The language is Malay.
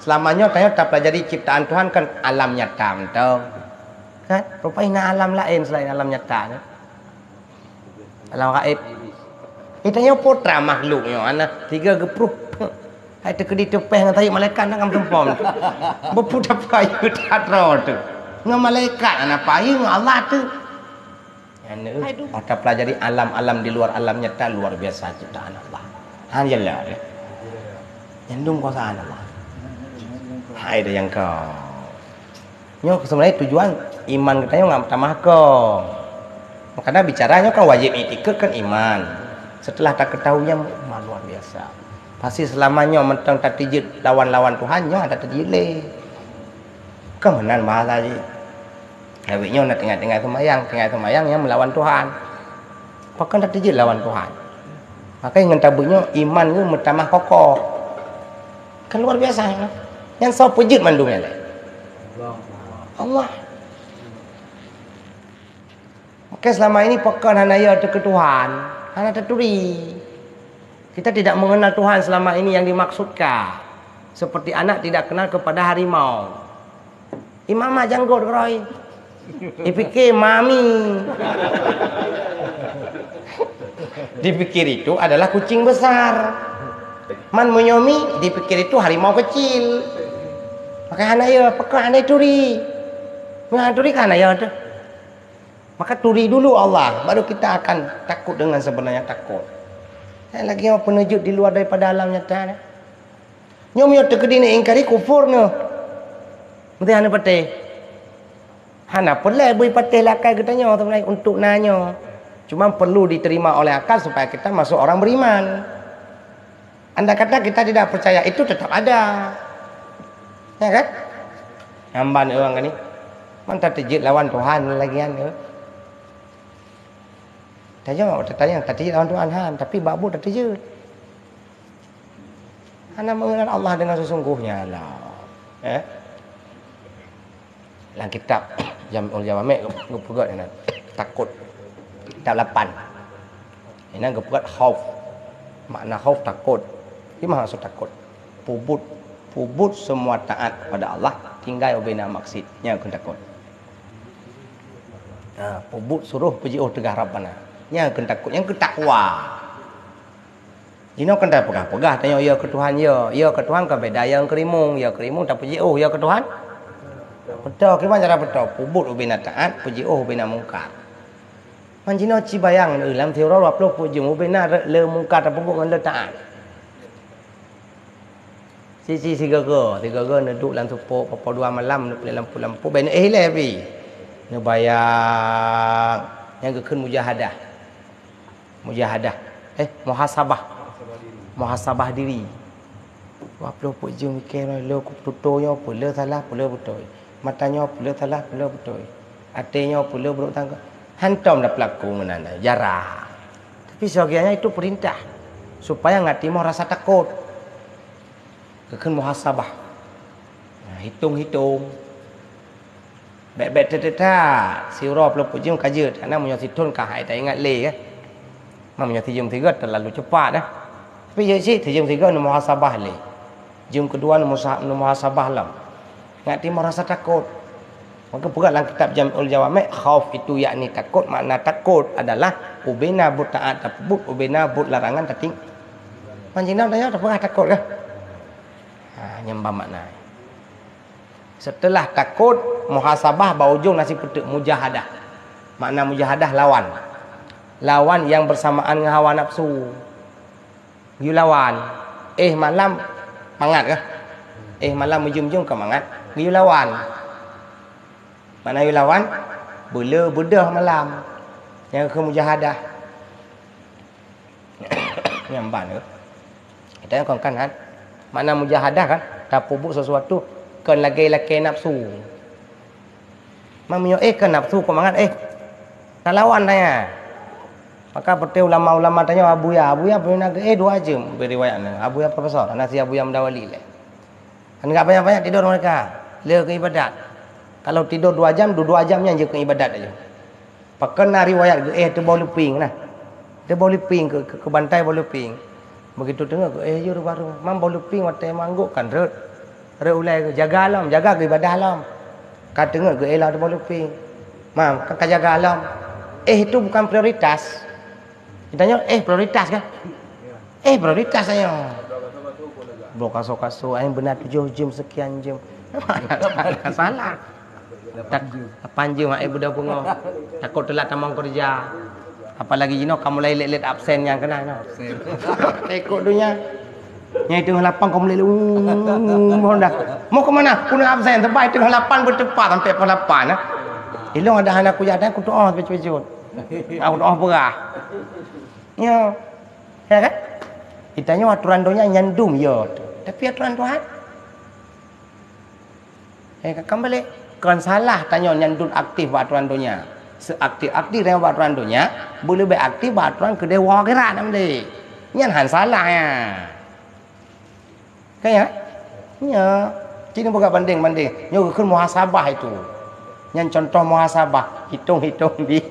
Selamanya tanya tak pelajari ciptaan Tuhan kan alam nyata betul. Kan? Rupanya alam lain selain alam nyata. Alam gaib. Itanya putra makhluknya ana tiga gepruh. Hai tekedi tepeh dengan tayu malaikat nak tempom. Bepudak payu tadro tu. Dengan malaikat ana payu dengan Allah tu. Anu kita pelajari alam-alam di luar alam nyata luar biasa ciptaan Allah. Hanyalah ya. Nyandung kuasaan Allah. Hai dah yang kau. Nyo sebenarnya tujuan iman kita nyo ngam tamah ko. Karena bicaranya kan wajib itikad kan iman. Setelah tak ketahuinya luar biasa. Pasti selamanya mentang tak tijid lawan-lawan Tuhan nyo ada tijid le. Kemenan bahasa je. Hawiknya nak tengah-tengah semayang yang melawan Tuhan. Pakan tak tijid lawan Tuhan. Makanya dengan tabunya iman itu bertambah kokoh. Kan luar biasa ya. Yang so pejit mandungnya lah. Allah. Maka selama ini pakan hanaya ke Tuhan, hana terturi. Kita tidak mengenal Tuhan selama ini yang dimaksudkan. Seperti anak tidak kenal kepada harimau. Imamah janggut roy. Dipikir mami. Dipikir itu adalah kucing besar. Man menyomi dipikir itu harimau kecil. Maka hanaya peka hanaya turi. Nah turi kan hanaya tu. Maka turi dulu Allah, baru kita akan takut dengan sebenarnya takut. Lagi yang penunjuk di luar daripada alam nyata. Nyom yo tekedi ni ingkari kufur no. Mesti hana patih. Hana pelai bui patih lakai katanya sebenarnya untuk nanya. Cuma perlu diterima oleh akal supaya kita masuk orang beriman. Anda kata kita tidak percaya itu tetap ada. Ya kan? Nyamban orang kan ni. Mantap tejid lawan Tuhan lagian ke. Tanya tadi lawan Tuhan han, tapi babu tak tejid. Anda mengenal Allah dengan sesungguhnya lah. Dalam kitab Jam'ul Jawami' gepegat ni takut. Kitab 8. Ini gepegat khauf. Makna khauf takut. Ini maksud takut. Pubut semua taat pada Allah, tinggal ubina maksudnya kena takut. Pubut suruh puji tegah Rabbana. Yang kena takut, yang ketakwa. Jino kan tak pegah-pegah tanya ya ke Tuhan ya ke Tuhan ke beda yang kerimung tak puji ya ke Tuhan. Betul gimana cara betul? Pubut ubina taat, puji ubina mungkar. Man jino ci bayang dalam teori waplo puji ubina le mungkar tak pubut ngan le taat. Si tiga duduk dalam tupuk papa 2 malam dalam lampu ben lebi. Ne bayang yang keun mujahadah. Muhasabah diri. Waplo puji mikir lo tutonya pula salah pula betul. Matanya pula salah pula betul. Hatinya pula buruk tangga. Hantam dah pelaku menanda jarah. Tapi sebagiannya itu perintah supaya ngati mau rasa takut. Kekan muhasabah. Hitung. Baik-baik tetetat. Sirah pula pujung kajet. Karena menyotitun kahai tak ingat le kan. Menyoti jam 3 terlalu cepat dah. Tapi jadi jam 3 nak muhasabah le. Jam kedua nak muhasabah lam. Ngati mau rasa takut. Maka pula dalam kitab Jam'ul Jawami' khauf itu yakni takut. Makna takut adalah ubina but taat tersebut, ubina but larangan terting. Manjina tanya tak pernah takut ke? Nyembah makna. Setelah takut, muhasabah berujung nasi putuk mujahadah. Makna mujahadah lawan. Lawan yang bersamaan dengan hawa nafsu. You lawan. Malam mangat ke? Malam ujung-ujung ke mangat. You lawan. Makna you lawan? Bela bedah malam. Yang ke mujahadah. Nyambang ke? Kita yang kan. Makna mujahadah kan? Tak pubuk sesuatu. Kan lagi-lagi nafsu. Mamanya kan nafsu kau mangat tak lawan tanya. Maka betul ulama-ulama tanya Abuya punya 2 jam beriwayatnya. Abuya profesor, nasi Abuya mendawali le. Kan enggak banyak-banyak tidur mereka. Le ke ibadat. Kalau tidur 2 jam, 2 jamnya je ke ibadat aja. Pakena riwayat tu boleh ping nah. Dia boleh ping ke bantai boleh ping. Begitu dengar je baru mam boleh ping mate mangguk kan red. ulai jaga alam, jaga ke ibadah alam. Kata dengar ke elah tu lebih. Mam, kan jaga alam. Itu bukan prioritas. Ditanya, prioritas kan? Prioritas saya. Blok kasut-kasut, yang benar 7 jam, sekian jam. Salah. 8 jam, budak bunga. Takut telat tamang kerja. Apalagi kamu let absen yang kena. Tekuk dunia. Yang tengah 8 kamu lele dah. Mau ke mana? Aku nak absen terbaik tengah 8 bertepat sampai pukul 8 Ilong ada anak aku jadi aku doa pecut-pecut. Aku doa perah. Ya. Ya kan? Ditanya aturan doanya nyandum ya. Tapi aturan Tuhan. Kembali kan salah tanya nyandum aktif aturan doanya. Seaktif-aktif dengan aturan doanya, boleh baik aktif aturan ke dewa kira namanya. Nyan han salah ya. Kayak ya, cina bukan banding. Nyo ke muhasabah itu. Yang contoh muhasabah, hitung di.